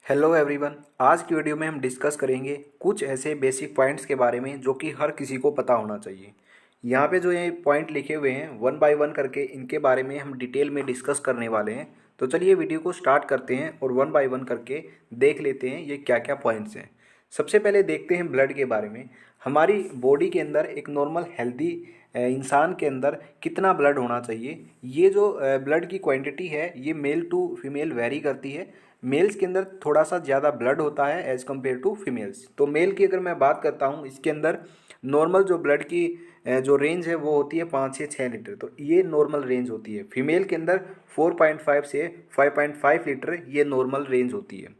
Hello everyone. आज की video में हम डिस्कस करेंगे कुछ ऐसे बेसिक पॉइंट्स के बारे में जो कि हर किसी को पता होना चाहिए। यहाँ पे जो ये पॉइंट लिखे हुए हैं वन बाय वन करके इनके बारे में हम डिटेल में डिस्कस करने वाले हैं। तो चलिए वीडियो को स्टार्ट करते हैं और वन बाय वन करके देख लेते हैं ये क्या क्या पॉइंट्स हैं। सबसे पहले देखते हैं ब्लड के बारे में। हमारी बॉडी के अंदर एक नॉर्मल हेल्दी इंसान के अंदर कितना ब्लड होना चाहिए। ये जो ब्लड की क्वांटिटी है ये मेल टू फीमेल वेरी करती है। मेल्स के अंदर थोड़ा सा ज़्यादा ब्लड होता है एज़ कम्पेयर टू फीमेल्स। तो मेल की अगर मैं बात करता हूँ इसके अंदर नॉर्मल जो ब्लड की जो रेंज है वो होती है 5 से 6 लीटर। तो ये नॉर्मल रेंज होती है। फीमेल के अंदर 4.5 से 5.5 लीटर ये नॉर्मल रेंज होती है।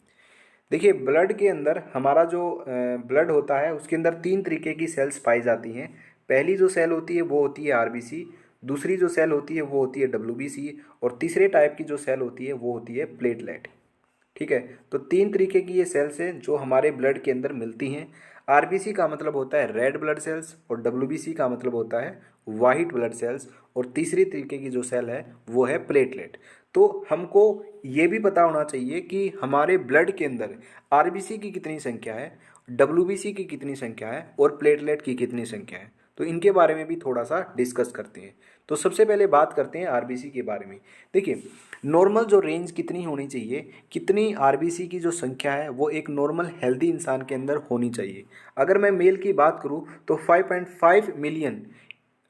देखिए ब्लड के अंदर हमारा जो ब्लड होता है उसके अंदर 3 तरीके की सेल्स पाई जाती हैं। पहली जो सेल होती है वो होती है आरबीसी, दूसरी जो सेल होती है वो होती है डब्ल्यूबीसी और तीसरे टाइप की जो सेल होती है वो होती है प्लेटलेट। ठीक है, तो 3 तरीके की ये सेल्स हैं जो हमारे ब्लड के अंदर मिलती हैं। आरबीसी का मतलब होता है रेड ब्लड सेल्स और डब्ल्यूबीसी का मतलब होता है वाइट ब्लड सेल्स और तीसरी तरीके की जो सेल है वो है प्लेटलेट। तो हमको ये भी पता होना चाहिए कि हमारे ब्लड के अंदर आरबीसी की कितनी संख्या है, डब्ल्यूबीसी की कितनी संख्या है और प्लेटलेट की कितनी संख्या है। तो इनके बारे में भी थोड़ा सा डिस्कस करते हैं। तो सबसे पहले बात करते हैं आरबीसी के बारे में। देखिए नॉर्मल जो रेंज कितनी होनी चाहिए, कितनी आरबीसी की जो संख्या है वो एक नॉर्मल हेल्दी इंसान के अंदर होनी चाहिए। अगर मैं मेल की बात करूँ तो 5.5 मिलियन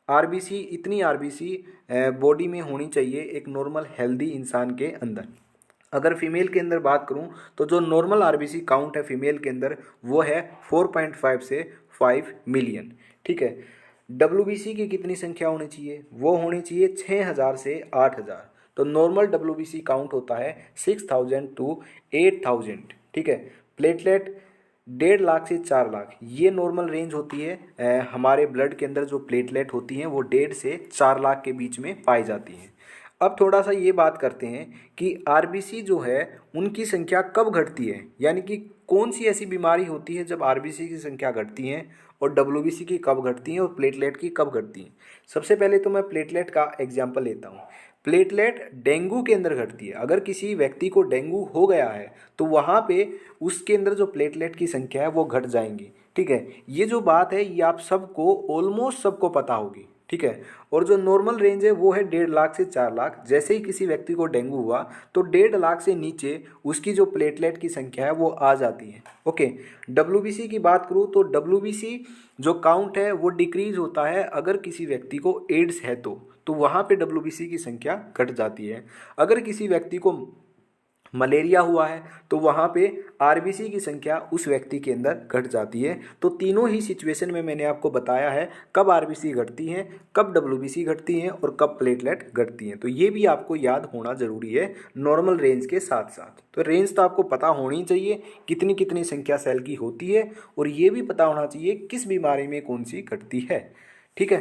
आरबीसी, इतनी आरबीसी बॉडी में होनी चाहिए एक नॉर्मल हेल्दी इंसान के अंदर। अगर फीमेल के अंदर बात करूं तो जो नॉर्मल आरबीसी काउंट है फीमेल के अंदर वो है 4.5 से 5 मिलियन। ठीक है, डब्ल्यूबीसी की कितनी संख्या होनी चाहिए, वो होनी चाहिए 6,000 से 8,000। तो नॉर्मल डब्ल्यूबीसी काउंट होता है 6,000 टू 8,000। ठीक है, प्लेटलेट 1.5 लाख से 4 लाख ये नॉर्मल रेंज होती है। हमारे ब्लड के अंदर जो प्लेटलेट होती हैं वो 1.5 से 4 लाख के बीच में पाई जाती हैं। अब थोड़ा सा ये बात करते हैं कि आरबीसी जो है उनकी संख्या कब घटती है, यानी कि कौन सी ऐसी बीमारी होती है जब आरबीसी की संख्या घटती है और डब्ल्यूबीसी की कब घटती है और प्लेटलेट की कब घटती है। सबसे पहले तो मैं प्लेटलेट का एग्जाम्पल लेता हूँ। प्लेटलेट डेंगू के अंदर घटती है। अगर किसी व्यक्ति को डेंगू हो गया है तो वहाँ पे उसके अंदर जो प्लेटलेट की संख्या है वो घट जाएंगी। ठीक है, ये जो बात है ये आप सबको ऑलमोस्ट सबको पता होगी। ठीक है, और जो नॉर्मल रेंज है वो है 1.5 लाख से 4 लाख। जैसे ही किसी व्यक्ति को डेंगू हुआ तो 1.5 लाख से नीचे उसकी जो प्लेटलेट की संख्या है वो आ जाती है। ओके, डब्ल्यूबीसी की बात करूँ तो डब्ल्यूबीसी जो काउंट है वो डिक्रीज होता है अगर किसी व्यक्ति को एड्स है तो वहाँ पे डब्ल्यूबीसी की संख्या घट जाती है। अगर किसी व्यक्ति को मलेरिया हुआ है तो वहाँ पे आरबीसी की संख्या उस व्यक्ति के अंदर घट जाती है। तो तीनों ही सिचुएशन में मैंने आपको बताया है कब आरबीसी घटती हैं, कब डब्ल्यूबीसी घटती हैं और कब प्लेटलेट घटती हैं। तो ये भी आपको याद होना ज़रूरी है नॉर्मल रेंज के साथ साथ। तो रेंज तो आपको पता होनी चाहिए कितनी कितनी संख्या सेल की होती है और ये भी पता होना चाहिए किस बीमारी में कौन सी घटती है। ठीक है,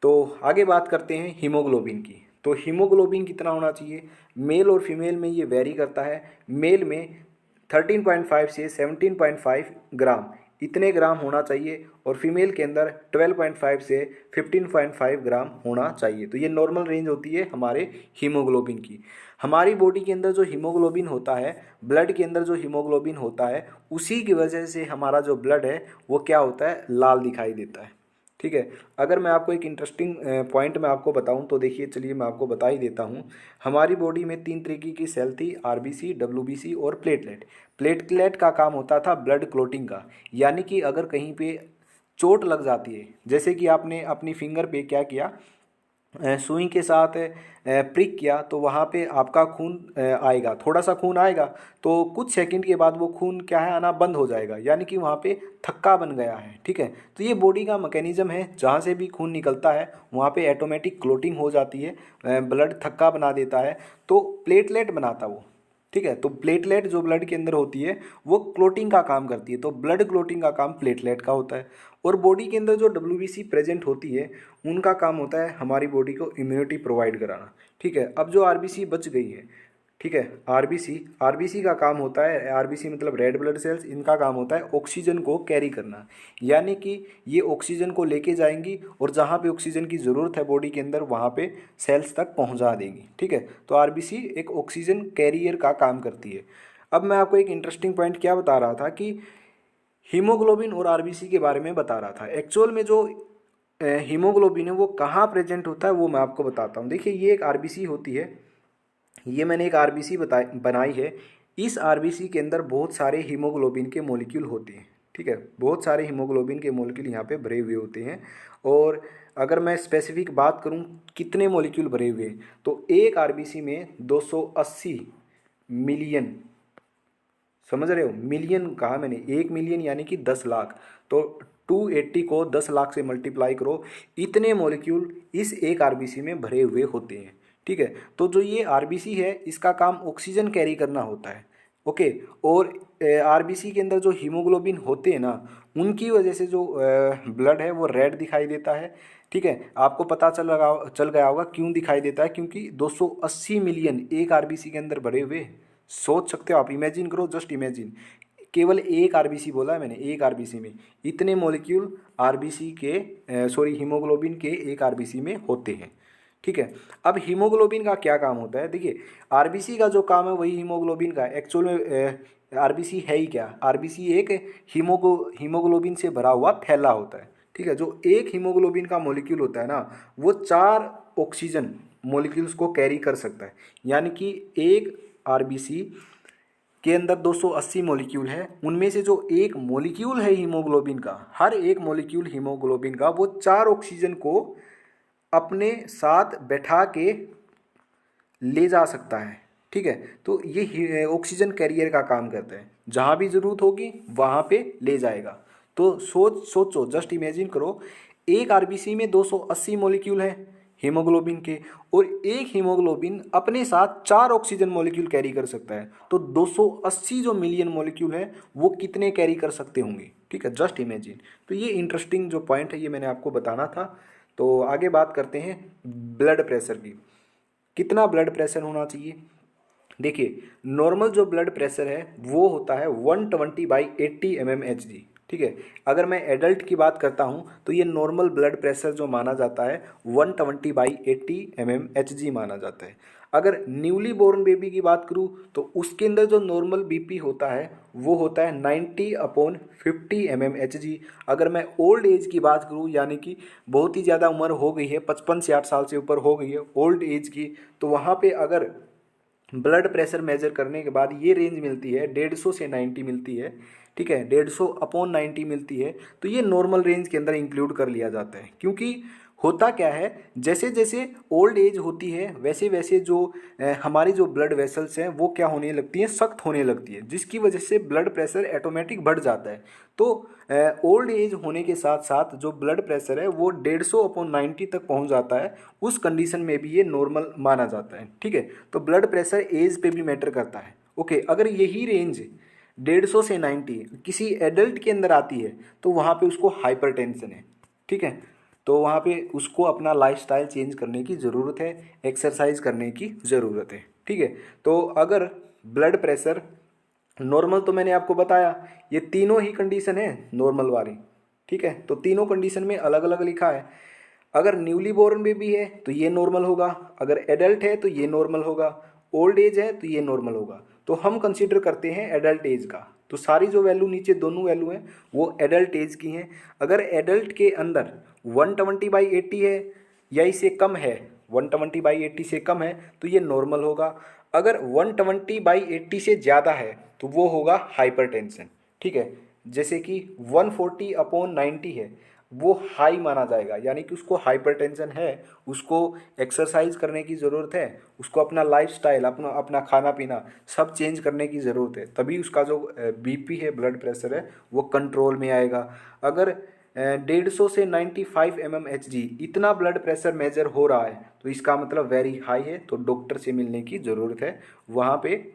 तो आगे बात करते हैं हीमोग्लोबिन की। तो हीमोग्लोबिन कितना होना चाहिए, मेल और फीमेल में ये वेरी करता है। मेल में 13.5 से 17.5 ग्राम इतने ग्राम होना चाहिए और फीमेल के अंदर 12.5 से 15.5 ग्राम होना चाहिए। तो ये नॉर्मल रेंज होती है हमारे हीमोग्लोबिन की। हमारी बॉडी के अंदर जो हीमोग्लोबिन होता है, ब्लड के अंदर जो हीमोग्लोबिन होता है, उसी की वजह से हमारा जो ब्लड है वो क्या होता है, लाल दिखाई देता है। ठीक है, अगर मैं आपको एक इंटरेस्टिंग पॉइंट मैं आपको बताऊं तो देखिए, चलिए मैं आपको बता ही देता हूं। हमारी बॉडी में 3 तरीके की सेल थी, आरबीसी, डब्ल्यूबीसी और प्लेटलेट। प्लेटलेट का काम होता था ब्लड क्लोटिंग का, यानी कि अगर कहीं पे चोट लग जाती है, जैसे कि आपने अपनी फिंगर पे क्या किया, सुई के साथ प्रिक किया तो वहाँ पे आपका खून आएगा, थोड़ा सा खून आएगा तो कुछ सेकंड के बाद वो खून क्या है, आना बंद हो जाएगा, यानी कि वहाँ पे थक्का बन गया है। ठीक है, तो ये बॉडी का मैकेनिज्म है, जहाँ से भी खून निकलता है वहाँ पे ऑटोमेटिक क्लोटिंग हो जाती है, ब्लड थक्का बना देता है तो प्लेटलेट बनाता वो। ठीक है, तो प्लेटलेट जो ब्लड के अंदर होती है वो क्लोटिंग का काम करती है, तो ब्लड क्लोटिंग का काम प्लेटलेट का होता है। और बॉडी के अंदर जो डब्ल्यूबीसी प्रेजेंट होती है उनका काम होता है हमारी बॉडी को इम्यूनिटी प्रोवाइड कराना। ठीक है, अब जो आरबीसी बच गई है, ठीक है, आरबीसी आरबीसी का काम होता है, आरबीसी मतलब रेड ब्लड सेल्स, इनका काम होता है ऑक्सीजन को कैरी करना, यानी कि ये ऑक्सीजन को लेके जाएंगी और जहाँ पे ऑक्सीजन की ज़रूरत है बॉडी के अंदर वहाँ पे सेल्स तक पहुँचा देंगी। ठीक है, तो आरबीसी एक ऑक्सीजन कैरियर का काम करती है। अब मैं आपको एक इंटरेस्टिंग पॉइंट क्या बता रहा था कि हीमोग्लोबिन और आरबीसी के बारे में बता रहा था। एक्चुअल में जो हीमोग्लोबिन है वो कहाँ प्रेजेंट होता है वो मैं आपको बताता हूँ। देखिए ये एक आरबीसी होती है, ये मैंने एक आरबीसी बनाई है। इस आरबीसी के अंदर बहुत सारे हीमोग्लोबिन के मॉलिक्यूल होते हैं, ठीक है, बहुत सारे हीमोग्लोबिन के मॉलिक्यूल यहाँ पे भरे हुए होते हैं। और अगर मैं स्पेसिफिक बात करूँ कितने मॉलिक्यूल भरे हुए हैं, तो एक आरबीसी में 280 मिलियन, समझ रहे हो, मिलियन कहा मैंने, 1 मिलियन यानी कि 10 लाख, तो 280 को 10 लाख से मल्टीप्लाई करो, इतने मॉलिक्यूल इस एक आरबीसी में भरे हुए होते हैं, ठीक है। तो जो ये आरबीसी है इसका काम ऑक्सीजन कैरी करना होता है, ओके। और आरबीसी के अंदर जो हीमोग्लोबिन होते हैं ना, उनकी वजह से जो ब्लड है वो रेड दिखाई देता है, ठीक है। आपको पता चल गया होगा क्यों दिखाई देता है, क्योंकि 280 मिलियन एक आरबीसी के अंदर भरे हुए, सोच सकते हो आप, इमेजिन करो, जस्ट इमेजिन, केवल एक आरबीसी बोला है मैंने, एक आरबीसी में इतने मॉलिक्यूल आरबीसी के सॉरी हीमोग्लोबिन के एक आरबीसी में होते हैं, ठीक है। अब हीमोग्लोबिन का क्या काम होता है, देखिए आरबीसी का जो काम है वही हीमोग्लोबिन का। एक्चुअल में आरबीसी है ही क्या, आरबीसी एक हीमोग्लोबिन से भरा हुआ थैला होता है, ठीक है। जो एक हीमोग्लोबिन का मॉलिक्यूल होता है ना, वो 4 ऑक्सीजन मॉलिक्यूल्स को कैरी कर सकता है। यानी कि एक आरबीसी के अंदर 280 मॉलिक्यूल है, उनमें से जो एक मॉलिक्यूल है हीमोग्लोबिन का, हर एक मॉलिक्यूल हीमोग्लोबिन का वो 4 ऑक्सीजन को अपने साथ बैठा के ले जा सकता है, ठीक है। तो ये ऑक्सीजन कैरियर का काम करता है, जहाँ भी ज़रूरत होगी वहाँ पे ले जाएगा। तो सोचो, जस्ट इमेजिन करो, एक आरबीसी में 280 मॉलिक्यूल हैं हीमोग्लोबिन के, और एक हीमोग्लोबिन अपने साथ 4 ऑक्सीजन मॉलिक्यूल कैरी कर सकता है, तो 280 जो मिलियन मॉलिक्यूल हैं वो कितने कैरी कर सकते होंगे, ठीक है, जस्ट इमेजिन। तो ये इंटरेस्टिंग जो पॉइंट है ये मैंने आपको बताना था। तो आगे बात करते हैं ब्लड प्रेशर की। कितना ब्लड प्रेशर होना चाहिए, देखिए नॉर्मल जो ब्लड प्रेशर है वो होता है 120/80 mmHg, ठीक है। अगर मैं एडल्ट की बात करता हूँ तो ये नॉर्मल ब्लड प्रेशर जो माना जाता है 120/80 mmHg माना जाता है। अगर न्यूली बोर्न बेबी की बात करूँ तो उसके अंदर जो नॉर्मल बीपी होता है वो होता है 90/50 mmHg। अगर मैं ओल्ड एज की बात करूँ, यानी कि बहुत ही ज़्यादा उम्र हो गई है, 55 से 60 साल से ऊपर हो गई है ओल्ड एज की, तो वहाँ पे अगर ब्लड प्रेशर मेजर करने के बाद ये रेंज मिलती है 150 से 90 मिलती है, ठीक है, 150/90 मिलती है, तो ये नॉर्मल रेंज के अंदर इंक्लूड कर लिया जाता है। क्योंकि होता क्या है, जैसे जैसे ओल्ड एज होती है वैसे वैसे जो हमारी जो ब्लड वेसल्स हैं वो क्या होने लगती हैं, सख्त होने लगती है, जिसकी वजह से ब्लड प्रेशर ऑटोमेटिक बढ़ जाता है। तो ओल्ड एज होने के साथ साथ जो ब्लड प्रेशर है वो 150/90 तक पहुंच जाता है, उस कंडीशन में भी ये नॉर्मल माना जाता है, ठीक है। तो ब्लड प्रेशर एज पे भी मैटर करता है, ओके। अगर यही रेंज 150 से 90 किसी एडल्ट के अंदर आती है तो वहाँ पे उसको हाइपरटेंशन है, ठीक है। तो वहाँ पे उसको अपना लाइफस्टाइल चेंज करने की ज़रूरत है, एक्सरसाइज करने की ज़रूरत है, ठीक है। तो अगर ब्लड प्रेशर नॉर्मल, तो मैंने आपको बताया ये तीनों ही कंडीशन है नॉर्मल वाली, ठीक है। तो तीनों कंडीशन में अलग अलग लिखा है। अगर न्यूली बोर्न बेबी है तो ये नॉर्मल होगा, अगर एडल्ट है तो ये नॉर्मल होगा, ओल्ड एज है तो ये नॉर्मल होगा। तो हम कंसीडर करते हैं एडल्ट एज का, तो सारी जो वैल्यू नीचे दोनों वैल्यू हैं वो एडल्ट एज की हैं। अगर एडल्ट के अंदर 120/80 है या इससे कम है, 120/80 से कम है तो ये नॉर्मल होगा। अगर 120/80 से ज़्यादा है तो वो होगा हाइपरटेंशन, ठीक है। जैसे कि 140/90 है वो हाई माना जाएगा, यानी कि उसको हाइपरटेंशन है, उसको एक्सरसाइज करने की ज़रूरत है, उसको अपना लाइफस्टाइल, अपना अपना खाना पीना सब चेंज करने की ज़रूरत है, तभी उसका जो बीपी है, ब्लड प्रेशर है, वो कंट्रोल में आएगा। अगर 150 से 95 mmHg इतना ब्लड प्रेशर मेजर हो रहा है तो इसका मतलब वेरी हाई है, तो डॉक्टर से मिलने की ज़रूरत है, वहाँ पे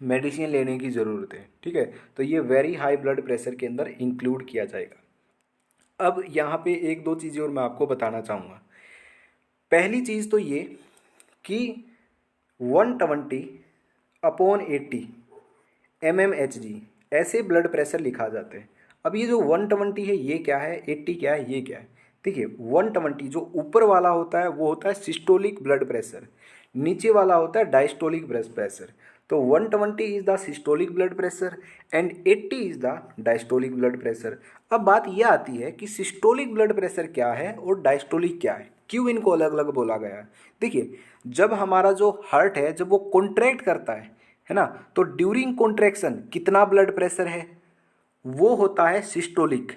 मेडिसिन लेने की ज़रूरत है, ठीक है। तो ये वेरी हाई ब्लड प्रेशर के अंदर इंक्लूड किया जाएगा। अब यहाँ पे एक दो चीज़ें और मैं आपको बताना चाहूँगा। पहली चीज़ तो ये कि 120/80 mmHg ऐसे ब्लड प्रेशर लिखा जाता है। अब ये जो 120 है ये क्या है, 80 क्या है, ये क्या है। देखिए 120 जो ऊपर वाला होता है वो होता है सिस्टोलिक ब्लड प्रेशर, नीचे वाला होता है डायस्टोलिक ब्लड प्रेशर। तो 120 is the systolic blood pressure and 80 is the diastolic blood pressure. अब बात यह आती है कि सिस्टोलिक ब्लड प्रेशर क्या है और डायस्टोलिक क्या है, क्यों इनको अलग अलग बोला गया है। देखिए, जब हमारा जो हार्ट है जब वो कॉन्ट्रैक्ट करता है ना, तो ड्यूरिंग कॉन्ट्रैक्शन कितना ब्लड प्रेशर है, वो होता है सिस्टोलिक।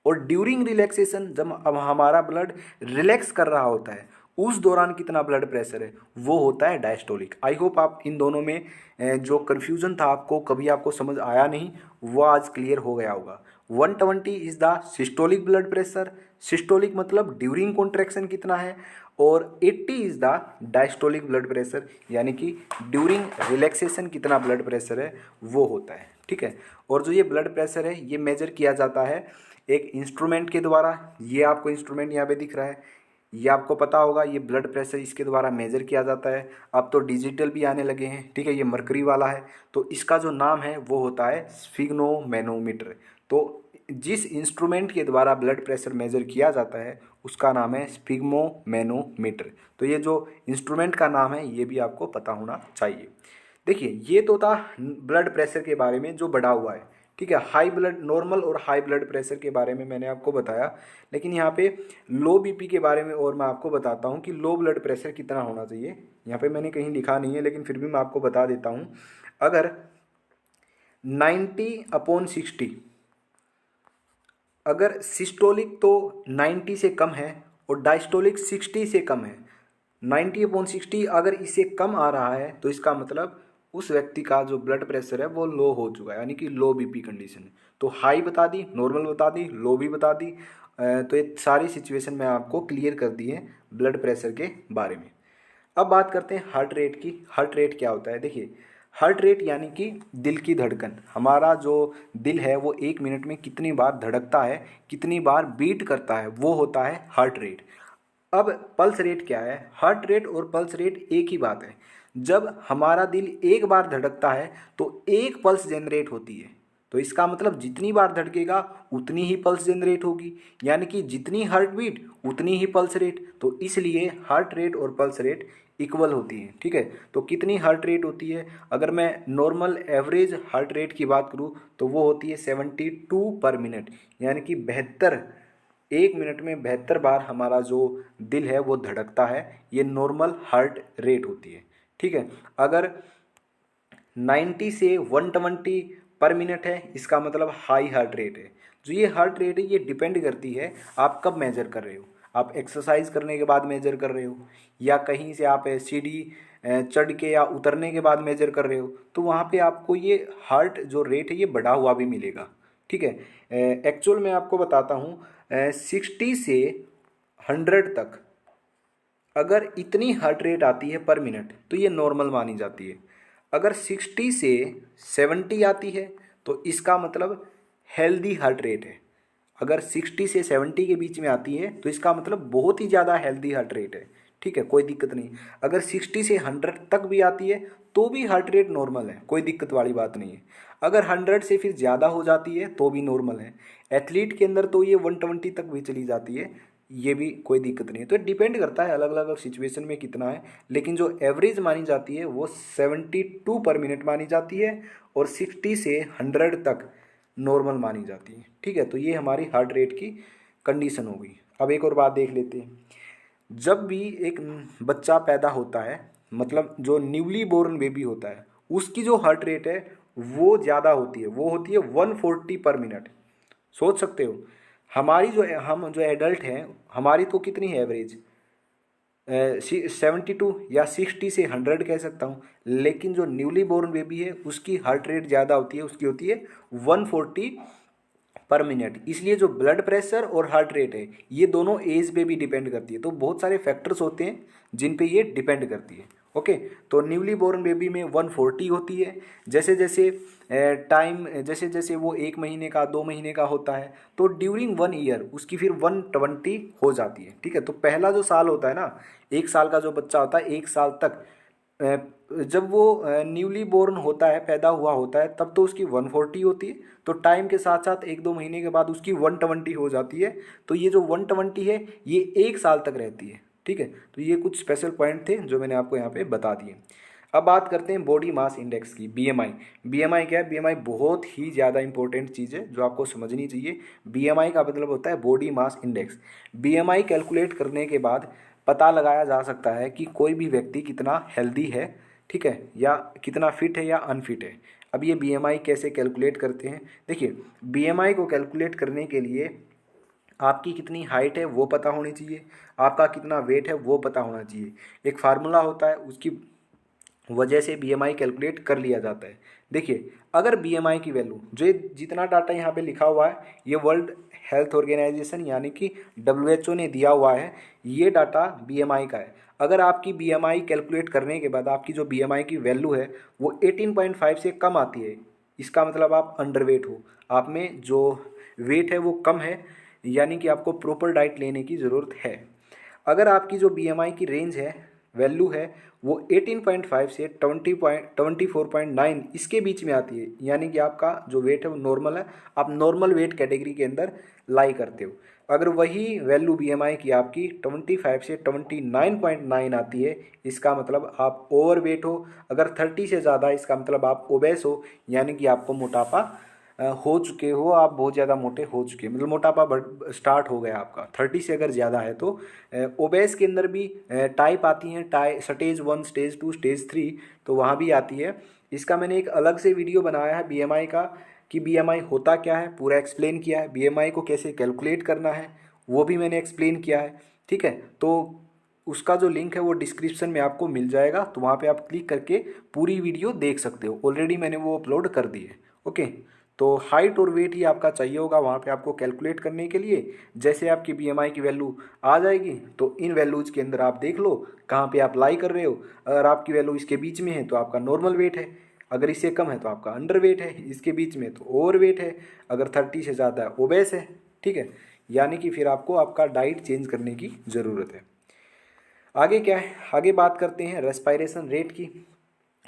और ड्यूरिंग रिलैक्सेशन, जब अब हमारा ब्लड रिलैक्स कर रहा होता है उस दौरान कितना ब्लड प्रेशर है, वो होता है डायस्टोलिक। आई होप आप इन दोनों में जो कन्फ्यूजन था आपको कभी आपको समझ आया नहीं, वो आज क्लियर हो गया होगा। 120 is the systolic blood pressure, systolic मतलब ड्यूरिंग कॉन्ट्रैक्शन कितना है, और 80 is the diastolic blood pressure यानी कि ड्यूरिंग रिलैक्सेशन कितना ब्लड प्रेशर है वो होता है। ठीक है, और जो ये ब्लड प्रेशर है ये मेजर किया जाता है एक इंस्ट्रूमेंट के द्वारा। ये आपको इंस्ट्रूमेंट यहाँ पे दिख रहा है, ये आपको पता होगा, ये ब्लड प्रेशर इसके द्वारा मेजर किया जाता है। अब तो डिजिटल भी आने लगे हैं, ठीक है, ये मरकरी वाला है, तो इसका जो नाम है वो होता है स्फिग्नोमेनोमीटर। तो जिस इंस्ट्रूमेंट के द्वारा ब्लड प्रेशर मेजर किया जाता है उसका नाम है स्फिग्नोमेनोमीटर। तो ये जो इंस्ट्रूमेंट का नाम है ये भी आपको पता होना चाहिए। देखिए, ये तो था ब्लड प्रेशर के बारे में जो बढ़ा हुआ है, ठीक है। हाई ब्लड, नॉर्मल और हाई ब्लड प्रेशर के बारे में मैंने आपको बताया, लेकिन यहाँ पे लो बीपी के बारे में और मैं आपको बताता हूँ कि लो ब्लड प्रेशर कितना होना चाहिए। यहाँ पे मैंने कहीं लिखा नहीं है लेकिन फिर भी मैं आपको बता देता हूँ। अगर 90/60, अगर सिस्टोलिक तो 90 से कम है और डायस्टोलिक 60 से कम है, 90/60 अगर इससे कम आ रहा है तो इसका मतलब उस व्यक्ति का जो ब्लड प्रेशर है वो लो हो चुका है, यानी कि लो बीपी कंडीशन है। तो हाई बता दी, नॉर्मल बता दी, लो भी बता दी। तो ये सारी सिचुएशन मैं आपको क्लियर कर दी है ब्लड प्रेशर के बारे में। अब बात करते हैं हार्ट रेट की। हार्ट रेट क्या होता है? देखिए, हार्ट रेट यानी कि दिल की धड़कन। हमारा जो दिल है वो 1 मिनट में कितनी बार धड़कता है, कितनी बार बीट करता है, वो होता है हार्ट रेट। अब पल्स रेट क्या है? हार्ट रेट और पल्स रेट एक ही बात है। जब हमारा दिल एक बार धड़कता है तो एक पल्स जनरेट होती है, तो इसका मतलब जितनी बार धड़केगा उतनी ही पल्स जनरेट होगी, यानी कि जितनी हार्ट बीट उतनी ही पल्स रेट। तो इसलिए हार्ट रेट और पल्स रेट इक्वल होती है, ठीक है। तो कितनी हार्ट रेट होती है? अगर मैं नॉर्मल एवरेज हार्ट रेट की बात करूँ तो वो होती है 72/मिनट, यानी कि 72, 1 मिनट में 72 बार हमारा जो दिल है वो धड़कता है। ये नॉर्मल हार्ट रेट होती है, ठीक है। अगर 90 से 120/मिनट है, इसका मतलब हाई हार्ट रेट है। जो ये हार्ट रेट है ये डिपेंड करती है आप कब मेजर कर रहे हो। आप एक्सरसाइज करने के बाद मेजर कर रहे हो, या कहीं से आप सीढ़ी चढ़ के या उतरने के बाद मेजर कर रहे हो, तो वहाँ पे आपको ये हार्ट जो रेट है ये बढ़ा हुआ भी मिलेगा, ठीक है। एक्चुअल में आपको बताता हूँ, 60 से 100 तक अगर इतनी हार्ट रेट आती है पर मिनट तो ये नॉर्मल मानी जाती है। अगर 60 से 70 आती है तो इसका मतलब हेल्दी हार्ट रेट है। अगर 60 से 70 के बीच में आती है तो इसका मतलब बहुत ही ज़्यादा हेल्दी हार्ट रेट है, ठीक है, कोई दिक्कत नहीं। अगर 60 से 100 तक भी आती है तो भी हार्ट रेट नॉर्मल है, कोई दिक्कत वाली बात नहीं है। अगर 100 से फिर ज़्यादा हो जाती है तो भी नॉर्मल है। एथलीट के अंदर तो ये 120 तक भी चली जाती है, ये भी कोई दिक्कत नहीं है। तो डिपेंड करता है अलग अलग सिचुएशन में कितना है, लेकिन जो एवरेज मानी जाती है वो 72/मिनट मानी जाती है और 60 से 100 तक नॉर्मल मानी जाती है, ठीक है। तो ये हमारी हार्ट रेट की कंडीशन हो गई। अब एक और बात देख लेते हैं। जब भी एक बच्चा पैदा होता है, मतलब जो न्यूली बोर्न बेबी होता है, उसकी जो हार्ट रेट है वो ज़्यादा होती है, वो होती है 140/मिनट। सोच सकते हो, हमारी जो हम जो एडल्ट हैं हमारी तो कितनी है एवरेज, 72 या 60 से 100 कह सकता हूँ, लेकिन जो न्यूली बोर्न बेबी है उसकी हार्ट रेट ज़्यादा होती है, उसकी होती है 140/मिनट। इसलिए जो ब्लड प्रेशर और हार्ट रेट है ये दोनों एज पे भी डिपेंड करती है। तो बहुत सारे फैक्टर्स होते हैं जिन पे ये डिपेंड करती है, ओके। तो न्यूली बोर्न बेबी में 140 होती है। जैसे जैसे टाइम, जैसे जैसे वो 1 महीने का 2 महीने का होता है तो ड्यूरिंग 1 ईयर उसकी फिर 120 हो जाती है, ठीक है। तो पहला जो साल होता है ना, 1 साल का जो बच्चा होता है, 1 साल तक जब वो न्यूली बोर्न होता है, पैदा हुआ होता है, तब तो उसकी 140 होती है। तो टाइम के साथ साथ 1-2 महीने के बाद उसकी 120 हो जाती है। तो ये जो 120 है ये 1 साल तक रहती है, ठीक है। तो ये कुछ स्पेशल पॉइंट थे जो मैंने आपको यहाँ पे बता दिए। अब बात करते हैं बॉडी मास इंडेक्स की, बीएमआई। बीएमआई क्या है? बीएमआई बहुत ही ज़्यादा इंपॉर्टेंट चीज़ है जो आपको समझनी चाहिए। बीएमआई का मतलब होता है body mass index. BMI calculate करने के बाद पता लगाया जा सकता है कि कोई भी व्यक्ति कितना हेल्दी है, ठीक है, या कितना फिट है या अनफिट है। अब ये बीएमआई कैसे कैलकुलेट करते हैं? देखिए, बीएमआई को कैलकुलेट करने के लिए आपकी कितनी हाइट है वो पता होनी चाहिए, आपका कितना वेट है वो पता होना चाहिए। एक फार्मूला होता है, उसकी वजह से बीएमआई कैलकुलेट कर लिया जाता है। देखिए, अगर बीएमआई की वैल्यू, जो जितना डाटा यहाँ पे लिखा हुआ है, ये वर्ल्ड हेल्थ ऑर्गेनाइजेशन यानी कि डब्ल्यूएचओ ने दिया हुआ है, ये डाटा बीएमआई का है। अगर आपकी बीएमआई कैलकुलेट करने के बाद आपकी जो बीएमआई की वैल्यू है वो 18.5 से कम आती है, इसका मतलब आप अंडरवेट हो, आप में जो वेट है वो कम है, यानी कि आपको प्रॉपर डाइट लेने की ज़रूरत है। अगर आपकी जो बीएमआई की रेंज है, वैल्यू है, वो 18.5 से 24.9 इसके बीच में आती है, यानी कि आपका जो वेट है वो नॉर्मल है, आप नॉर्मल वेट कैटेगरी के अंदर लाई करते हो। अगर वही वैल्यू बीएमआई की आपकी 25 से 29.9 आती है, इसका मतलब आप ओवर वेट हो। अगर 30 से ज़्यादा, इसका मतलब आप ओबेस हो, यानी कि आपको मोटापा हो चुके हो, आप बहुत ज़्यादा मोटे हो चुके हैं, मतलब मोटापा बढ़ स्टार्ट हो गया आपका। 30 से अगर ज़्यादा है तो ओबेस के अंदर भी टाइप आती हैं, स्टेज 1, स्टेज 2, स्टेज 3, तो वहाँ भी आती है। इसका मैंने एक अलग से वीडियो बनाया है बीएमआई का, कि बीएमआई होता क्या है, पूरा एक्सप्लेन किया है। बीएमआई को कैसे कैलकुलेट करना है वो भी मैंने एक्सप्लेन किया है, ठीक है। तो उसका जो लिंक है वो डिस्क्रिप्शन में आपको मिल जाएगा, तो वहाँ पे आप क्लिक करके पूरी वीडियो देख सकते हो। ऑलरेडी मैंने वो अपलोड कर दी है, ओके। तो हाइट और वेट ही आपका चाहिए होगा वहाँ पे आपको कैलकुलेट करने के लिए। जैसे आपकी बीएमआई की वैल्यू आ जाएगी तो इन वैल्यूज़ के अंदर आप देख लो कहाँ पे आप लाई कर रहे हो। अगर आपकी वैल्यू इसके बीच में है तो आपका नॉर्मल वेट है, अगर इससे कम है तो आपका अंडर वेट है, इसके बीच में तो ओवर वेट है, अगर 30 से ज़्यादा है ओबेस है, ठीक है। यानी कि फिर आपको आपका डाइट चेंज करने की ज़रूरत है। आगे क्या है? आगे बात करते हैं रेस्पायरेशन रेट की।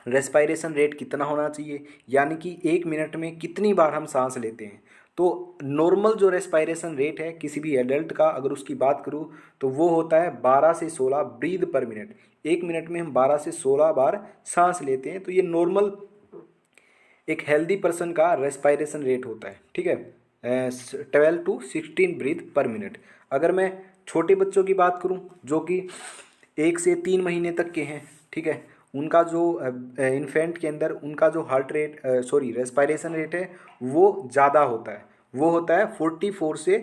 रेस्पायरेशन रेट कितना होना चाहिए, यानी कि 1 मिनट में कितनी बार हम सांस लेते हैं। तो नॉर्मल जो रेस्पायरेशन रेट है किसी भी एडल्ट का, अगर उसकी बात करूँ तो वो होता है 12 से 16 ब्रीद पर मिनट। 1 मिनट में हम 12 से 16 बार सांस लेते हैं, तो ये नॉर्मल एक हेल्दी पर्सन का रेस्पायरेशन रेट होता है, ठीक है। 12 to 16 ब्रीथ पर मिनट। अगर मैं छोटे बच्चों की बात करूं जो कि 1 से 3 महीने तक के हैं, ठीक है, उनका जो इन्फेंट के अंदर उनका जो हार्ट रेट रेस्पायरेशन रेट है वो ज़्यादा होता है, वो होता है 44 से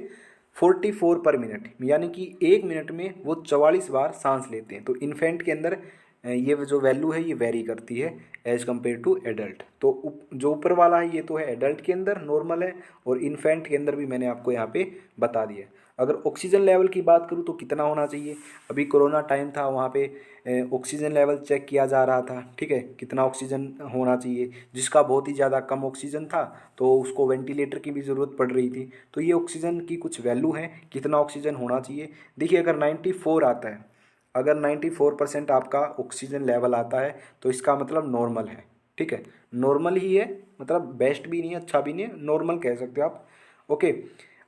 44 पर मिनट, यानी कि 1 मिनट में वो 44 बार सांस लेते हैं। तो इन्फेंट के अंदर ये जो वैल्यू है ये वेरी करती है एज कम्पेयर टू एडल्ट। तो जो ऊपर वाला है ये तो है एडल्ट के अंदर नॉर्मल है, और इन्फेंट के अंदर भी मैंने आपको यहाँ पे बता दिया। अगर ऑक्सीजन लेवल की बात करूँ तो कितना होना चाहिए, अभी कोरोना टाइम था, वहाँ पे ऑक्सीजन लेवल चेक किया जा रहा था, ठीक है, कितना ऑक्सीजन होना चाहिए। जिसका बहुत ही ज़्यादा कम ऑक्सीजन था तो उसको वेंटिलेटर की भी ज़रूरत पड़ रही थी। तो ये ऑक्सीजन की कुछ वैल्यू है, कितना ऑक्सीजन होना चाहिए। देखिए, अगर 94 आता है, अगर 94% आपका ऑक्सीजन लेवल आता है तो इसका मतलब नॉर्मल है, ठीक है, नॉर्मल ही है, मतलब बेस्ट भी नहीं है, अच्छा भी नहीं है, नॉर्मल कह सकते हो आप, ओके।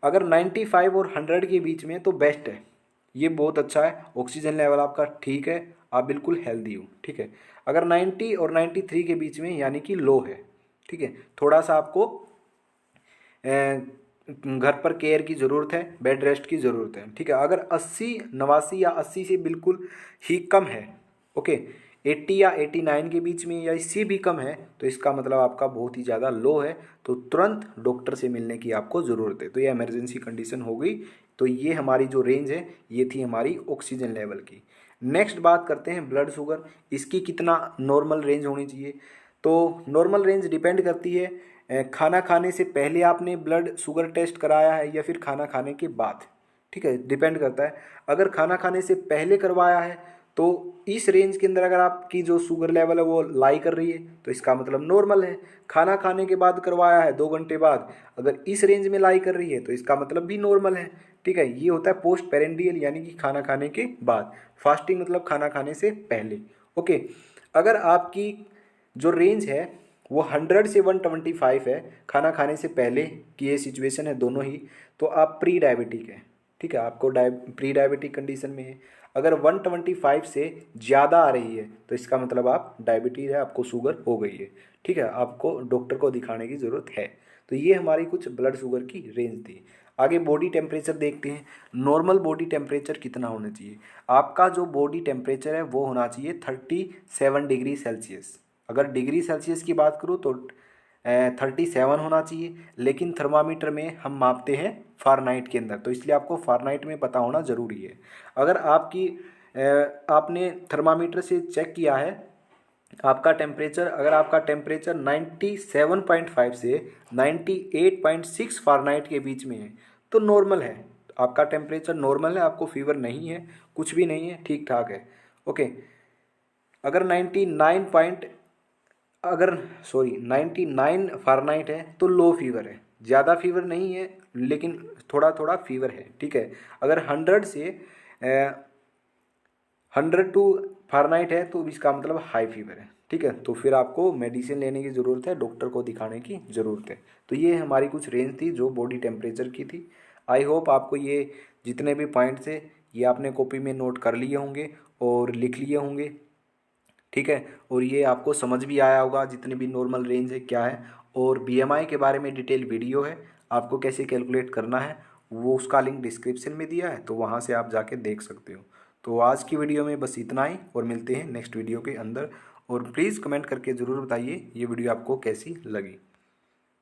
अगर 95 और 100 के बीच में तो बेस्ट है, ये बहुत अच्छा है, ऑक्सीजन लेवल आपका ठीक है, आप बिल्कुल हेल्दी हो, ठीक है। अगर 90 और 93 के बीच में यानी कि लो है, ठीक है, थोड़ा सा आपको घर पर केयर की ज़रूरत है, बेड रेस्ट की ज़रूरत है, ठीक है। अगर 80, 89 या 80 से बिल्कुल ही कम है, ओके, 80 या 89 के बीच में या इससे भी कम है, तो इसका मतलब आपका बहुत ही ज़्यादा लो है, तो तुरंत डॉक्टर से मिलने की आपको ज़रूरत है। तो ये इमरजेंसी कंडीशन हो गई। तो ये हमारी जो रेंज है ये थी हमारी ऑक्सीजन लेवल की। नेक्स्ट बात करते हैं ब्लड शुगर, इसकी कितना नॉर्मल रेंज होनी चाहिए। तो नॉर्मल रेंज डिपेंड करती है खाना खाने से पहले आपने ब्लड शुगर टेस्ट कराया है या फिर खाना खाने के बाद, ठीक है, डिपेंड करता है। अगर खाना खाने से पहले करवाया है तो इस रेंज के अंदर अगर आपकी जो शुगर लेवल है वो लाई कर रही है तो इसका मतलब नॉर्मल है। खाना खाने के बाद करवाया है 2 घंटे बाद, अगर इस रेंज में लाई कर रही है तो इसका मतलब भी नॉर्मल है, ठीक है। ये होता है पोस्ट पेरेंडियल, यानी कि खाना खाने के बाद। फास्टिंग मतलब खाना खाने से पहले, ओके। अगर आपकी जो रेंज है वो 100 से 125 है, खाना खाने से पहले की ये सिचुएशन है दोनों ही, तो आप प्री डायबिटिक है, ठीक है, आपको प्री डायबिटिक कंडीशन में है। अगर 125 से ज़्यादा आ रही है तो इसका मतलब आप डायबिटीज़ है, आपको शुगर हो गई है। ठीक है, आपको डॉक्टर को दिखाने की ज़रूरत है। तो ये हमारी कुछ ब्लड शुगर की रेंज थी। आगे बॉडी टेम्परेचर देखते हैं। नॉर्मल बॉडी टेम्परेचर कितना होना चाहिए? आपका जो बॉडी टेम्परेचर है वो होना चाहिए 37 डिग्री सेल्सियस। अगर डिग्री सेल्सियस की बात करूँ तो 37 होना चाहिए, लेकिन थर्मामीटर में हम मापते हैं फ़ारेनहाइट के अंदर, तो इसलिए आपको फ़ारेनहाइट में पता होना ज़रूरी है। अगर आपने थर्मामीटर से चेक किया है आपका टेम्परेचर, अगर आपका टेम्परेचर 97.5 से 98.6 फ़ारेनहाइट के बीच में है तो नॉर्मल है। आपका टेम्परेचर नॉर्मल है, आपको फीवर नहीं है, कुछ भी नहीं है, ठीक ठाक है। ओके। अगर 99 फ़ारेनहाइट है तो लो फीवर है, ज़्यादा फीवर नहीं है लेकिन थोड़ा थोड़ा फीवर है। ठीक है। अगर 100 टू फ़ारेनहाइट है तो इसका मतलब हाई फीवर है। ठीक है, तो फिर आपको मेडिसिन लेने की ज़रूरत है, डॉक्टर को दिखाने की ज़रूरत है। तो ये हमारी कुछ रेंज थी जो बॉडी टेम्परेचर की थी। आई होप आपको ये जितने भी पॉइंट्स है ये आपने कॉपी में नोट कर लिए होंगे और लिख लिए होंगे। ठीक है, और ये आपको समझ भी आया होगा जितने भी नॉर्मल रेंज है क्या है। और बीएमआई के बारे में डिटेल वीडियो है, आपको कैसे कैलकुलेट करना है वो उसका लिंक डिस्क्रिप्शन में दिया है, तो वहाँ से आप जाके देख सकते हो। तो आज की वीडियो में बस इतना ही, और मिलते हैं नेक्स्ट वीडियो के अंदर। और प्लीज़ कमेंट करके ज़रूर बताइए ये वीडियो आपको कैसी लगी।